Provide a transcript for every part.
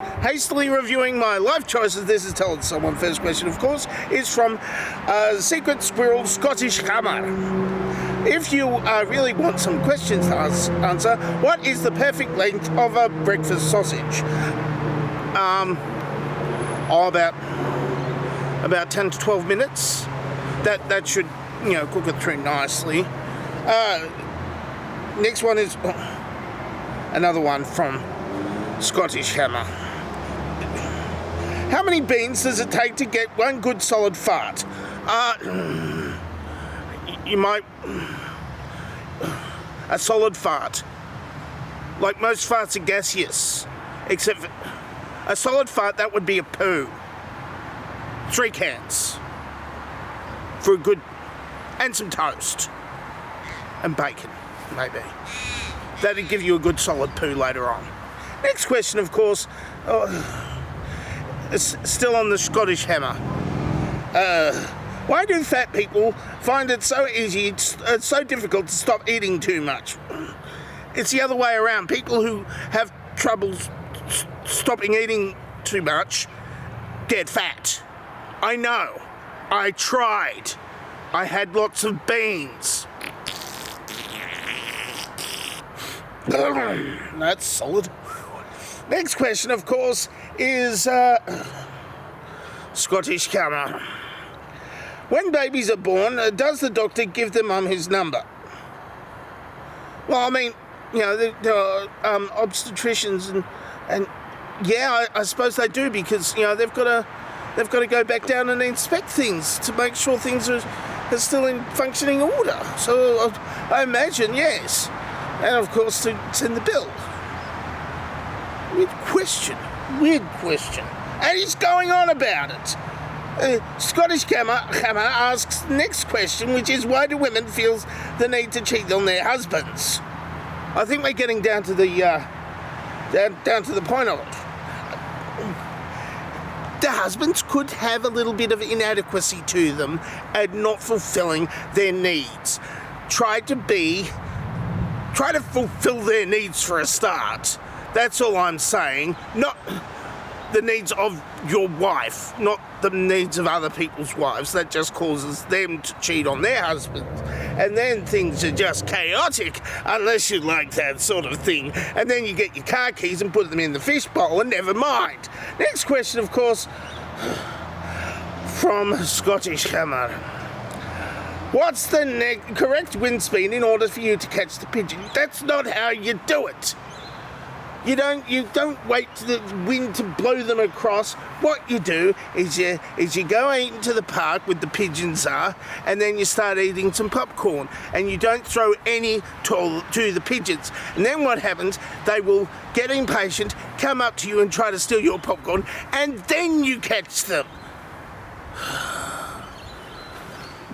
Hastily reviewing my life choices, this is telling someone. First question, of course, is from Secret Squirrel Scottish Hammer. If you really want some questions to answer, what is the perfect length of a breakfast sausage? About 10 to 12 minutes. That should, cook it through nicely. Next one is another one from Scottish Hammer. How many beans does it take to get one good solid fart? You might... A solid fart. Like most farts are gaseous. Except for a solid fart, that would be a poo. 3 cans. For a good... And some toast. And bacon, maybe. That'd give you a good solid poo later on. Next question, of course... still on the Scottish Hammer. Why do fat people find it so easy, so difficult to stop eating too much? It's the other way around. People who have trouble stopping eating too much get fat. I know. I tried. I had lots of beans. That's solid. Next question, of course, is Scottish Hammer. When babies are born, does the doctor give the mum his number? Well, I mean, there are obstetricians and yeah, I suppose they do, because they've got to go back down and inspect things to make sure things are still in functioning order. So I imagine yes, and of course to send the bill. Weird question. And he's going on about it. Scottish Hammer asks next question, which is, why do women feel the need to cheat on their husbands? I think we're getting down to the down to the point of it. The husbands could have a little bit of inadequacy to them and not fulfilling their needs. Try to fulfill their needs for a start. That's all I'm saying. Not the needs of your wife, not the needs of other people's wives. That just causes them to cheat on their husbands. And then things are just chaotic, unless you like that sort of thing. And then you get your car keys and put them in the fishbowl and never mind. Next question, of course, from Scottish Hammer. What's the correct wind speed in order for you to catch the pigeon? That's not how you do it. You don't wait for the wind to blow them across. What you do is you go out into the park where the pigeons are, and then you start eating some popcorn, and you don't throw any to the pigeons. And then what happens, they will get impatient, come up to you and try to steal your popcorn, and then you catch them.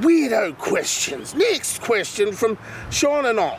Weirdo questions. Next question from Sean and on.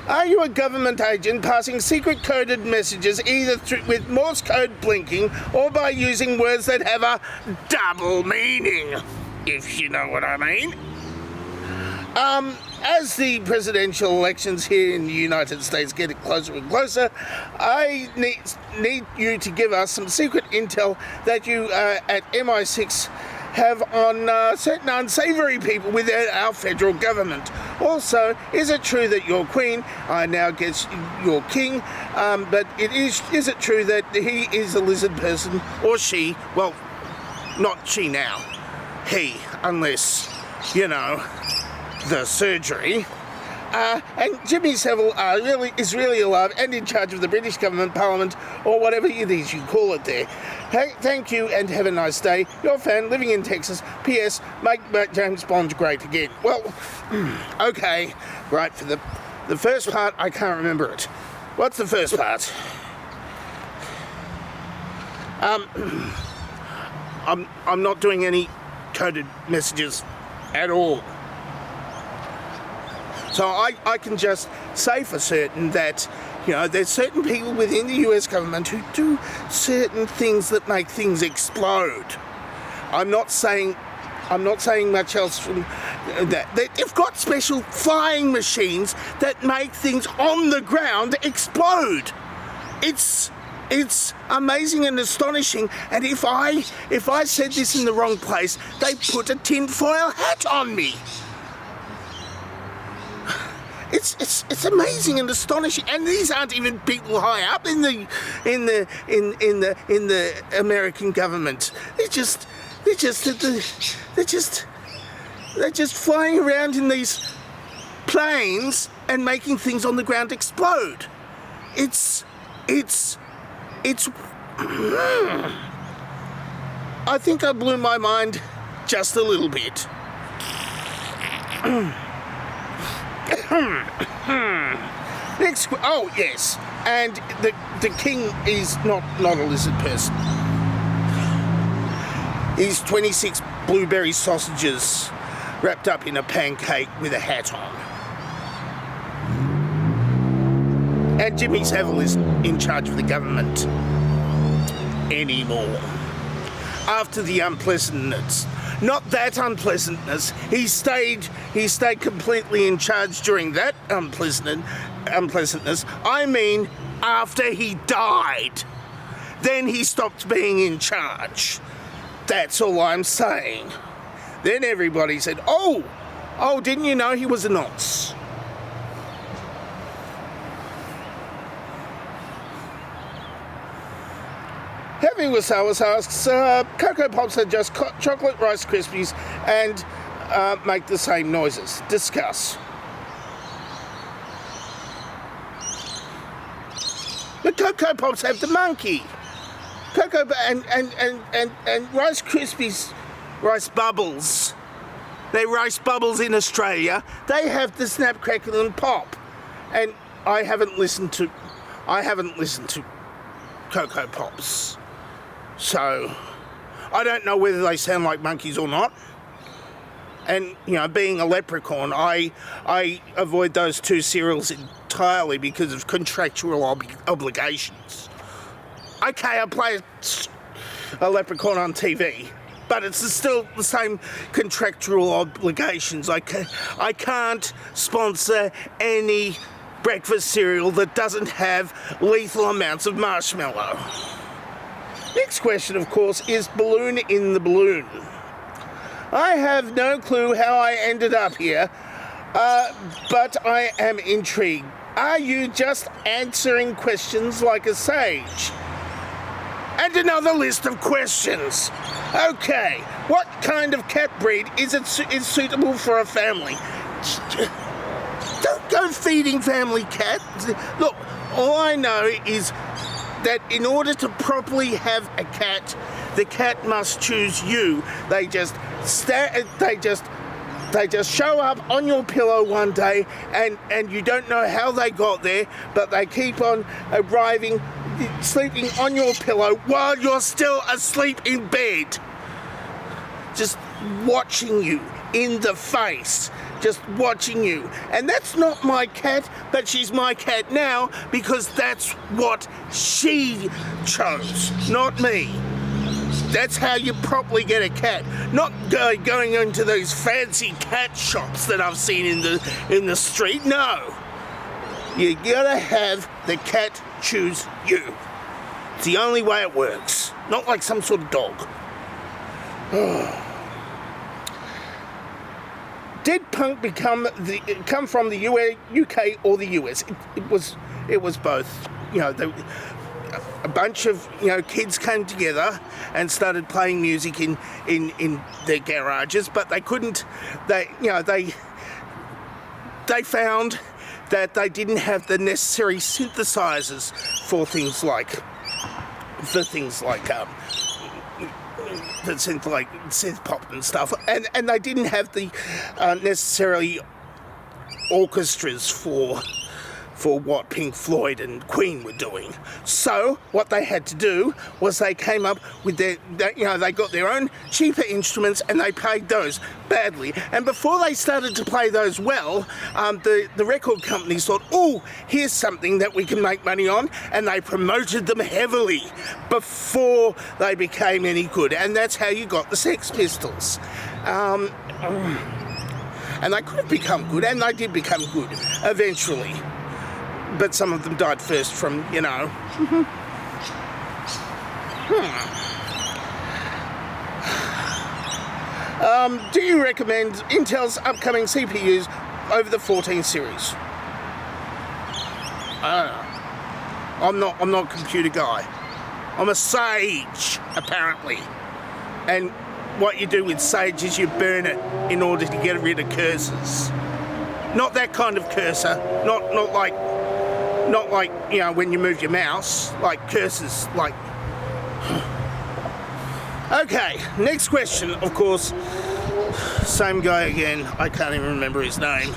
Are you a government agent passing secret coded messages either with Morse code blinking or by using words that have a double meaning, if you know what I mean? As the presidential elections here in the United States get closer and closer, I need you to give us some secret intel that you at MI6 have on certain unsavory people within our federal government. Also, is it true that your queen, I now guess your king, but is it true that he is a lizard person, or she, well, not she now, he, unless, the surgery. And Jimmy Savile is really alive and in charge of the British government, Parliament, or whatever it is you call it there. Hey, thank you and have a nice day. Your fan living in Texas. P.S. Make James Bond great again. Well, okay. Right, for the first part, I can't remember it. What's the first part? I'm not doing any coded messages at all. So I can just say for certain that, there's certain people within the US government who do certain things that make things explode. I'm not saying much else from that. They've got special flying machines that make things on the ground explode. It's It's amazing and astonishing. And if I said this in the wrong place, they put a tinfoil hat on me. It's amazing and astonishing, and these aren't even people high up in the American government. They're just flying around in these planes and making things on the ground explode. It's I think I blew my mind just a little bit. Next, oh yes, and the king is not a lizard person. He's 26 blueberry sausages wrapped up in a pancake with a hat on. And Jimmy Savile isn't in charge of the government anymore. After the unpleasantness, not that unpleasantness, he stayed completely in charge during that unpleasantness. I mean, after he died, then he stopped being in charge. That's all I'm saying. Then everybody said, oh, didn't you know he was a nonce? Having Wasawas asks, Cocoa Pops are just chocolate Rice Krispies and make the same noises. Discuss. The Cocoa Pops have the monkey. Cocoa and Rice Krispies, Rice Bubbles. They're Rice Bubbles in Australia. They have the Snap, Crackle and Pop. And I haven't listened to Cocoa Pops. So, I don't know whether they sound like monkeys or not. And, you know, being a leprechaun, I avoid those two cereals entirely because of contractual obligations. Okay, I play a leprechaun on TV, but it's still the same contractual obligations. I can't sponsor any breakfast cereal that doesn't have lethal amounts of marshmallow. Next question, of course, is balloon in the balloon. I have no clue how I ended up here, but I am intrigued. Are you just answering questions like a sage? And another list of questions. Okay, what kind of cat breed is suitable for a family? Don't go feeding family cats. Look, all I know is that in order to properly have a cat, the cat must choose you. They just show up on your pillow one day, and you don't know how they got there, but they keep on arriving, sleeping on your pillow while you're still asleep in bed. Just watching you in the face. Just watching you. And that's not my cat, but she's my cat now because that's what she chose, not me. That's how you properly get a cat. Not going into those fancy cat shops that I've seen in the street. No. You gotta have the cat choose you. It's the only way it works. Not like some sort of dog. Did punk come from the UK or the US? It was both. You know, a bunch of kids came together and started playing music in their garages, but they couldn't. They found that they didn't have the necessary synthesizers for things like the synth pop and stuff, and they didn't have the necessarily orchestras for what Pink Floyd and Queen were doing. So what they had to do was they came up with they got their own cheaper instruments and they played those badly. And before they started to play those well, the record companies thought, oh, here's something that we can make money on, and they promoted them heavily before they became any good. And that's how you got the Sex Pistols. And they could have become good, and they did become good eventually. But some of them died first from, Do you recommend Intel's upcoming CPUs over the 14 series? I'm not a computer guy. I'm a sage, apparently. And what you do with sage is you burn it in order to get rid of cursors. Not that kind of cursor. Not like when you move your mouse. Like cursors. Like. Okay. Next question. Of course. Same guy again. I can't even remember his name.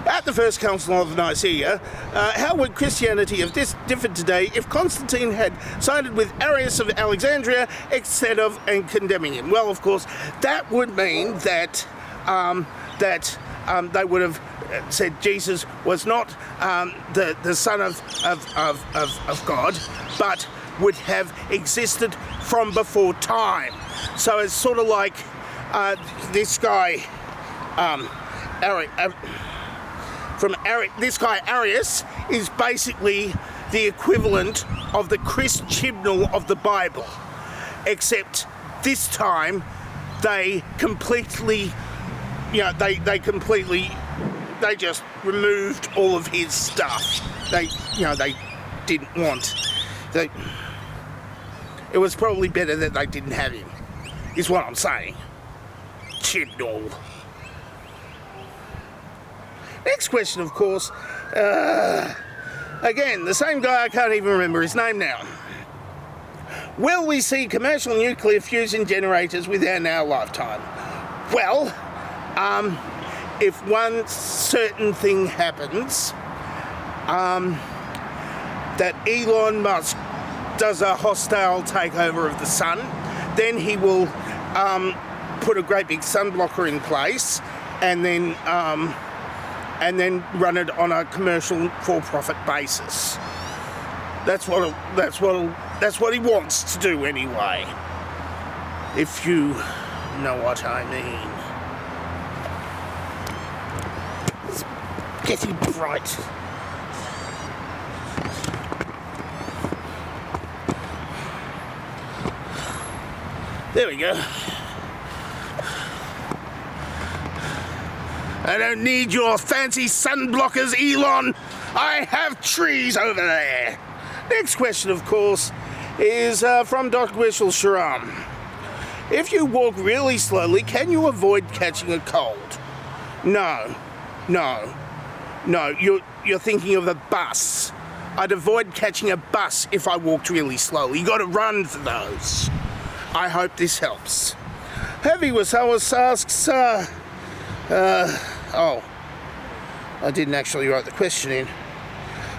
At the First Council of Nicaea, how would Christianity have differed today if Constantine had sided with Arius of Alexandria instead of condemning him? Well, of course, that would mean that they would have said Jesus was not the Son of God, but would have existed from before time. So it's sort of like this guy, this guy Arius is basically the equivalent of the Chris Chibnall of the Bible, except this time they completely, they just removed all of his stuff. They didn't want. It was probably better that they didn't have him, is what I'm saying. Chibnall. Next question, of course, again, the same guy, I can't even remember his name now. Will we see commercial nuclear fusion generators within our lifetime? Well, if one certain thing happens, that Elon Musk does a hostile takeover of the sun, then he will put a great big sunblocker in place and then run it on a commercial for-profit basis. That's what he wants to do anyway. If you know what I mean. It's getting bright. There we go. I don't need your fancy sun blockers, Elon. I have trees over there. Next question, of course, is from Dr. Wishel Sharam. If you walk really slowly, can you avoid catching a cold? No. You're thinking of a bus. I'd avoid catching a bus if I walked really slowly. You got to run for those. I hope this helps. Heavy Wasawas asks, I didn't actually write the question in.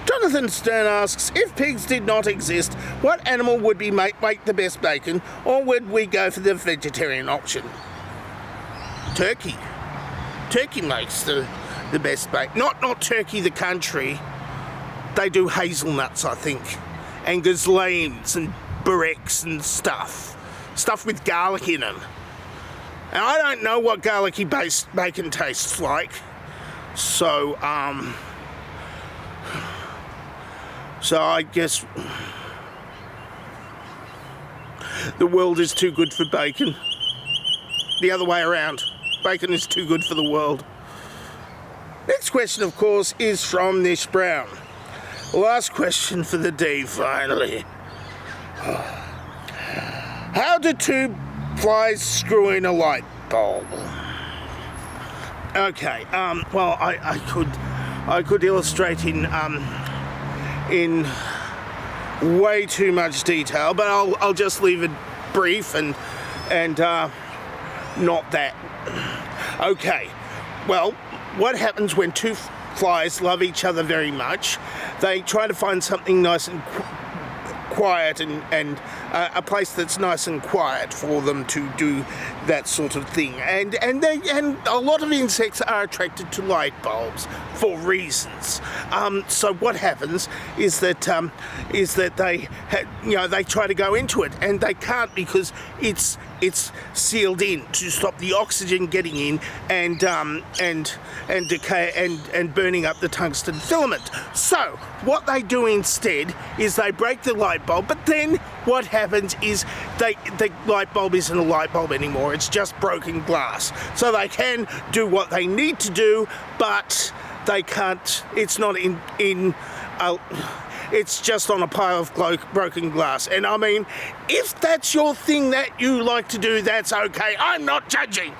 Jonathan Stern asks, if pigs did not exist, what animal would make the best bacon, or would we go for the vegetarian option? Turkey. Turkey makes the best bacon. Not Turkey the country. They do hazelnuts, I think, and gazelles and barrettes and stuff with garlic in them. And I don't know what garlicky based bacon tastes like, so I guess the world is too good for bacon. The other way around, bacon is too good for the world. Next question, of course, is from Nish Brown. Last question for the day, finally. How do two flies screw in a light bulb? Okay, well, I could illustrate in way too much detail, but I'll just leave it brief and not that. Okay, well, what happens when two flies love each other very much? They try to find something nice and quiet and a place that's nice and quiet for them to do that sort of thing. And a lot of insects are attracted to light bulbs for reasons. So what happens is that they try to go into it and they can't because it's it's sealed in to stop the oxygen getting in and decay and burning up the tungsten filament. So what they do instead is they break the light bulb, but then what happens is the light bulb isn't a light bulb anymore, it's just broken glass. So they can do what they need to do, but they can't, it's not it's just on a pile of broken glass. And I mean, if that's your thing that you like to do, that's okay. I'm not judging.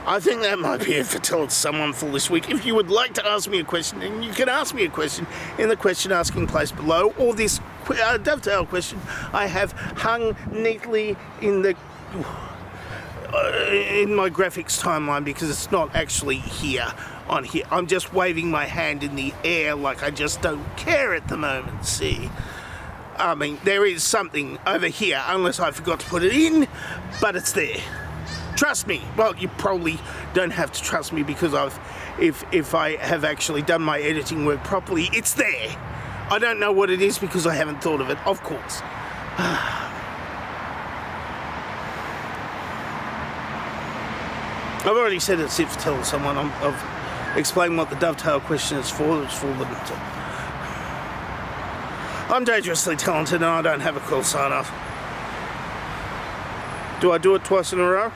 I think that might be it for Tell It to Someone for this week. If you would like to ask me a question, then you can ask me a question in the question asking place below, or this dovetail question I have hung neatly in the in my graphics timeline, because it's not actually here on here. I'm just waving my hand in the air like I just don't care at the moment. See, I mean, there is something over here, unless I forgot to put it in, but it's there. Trust me. Well, you probably don't have to trust me, because if I have actually done my editing work properly, it's there. I don't know what it is because I haven't thought of it, of course. I've already said it's if to tell someone. I've explained what the dovetail question is for. It's for them to... I'm dangerously talented and I don't have a cool sign-off. Do I do it twice in a row?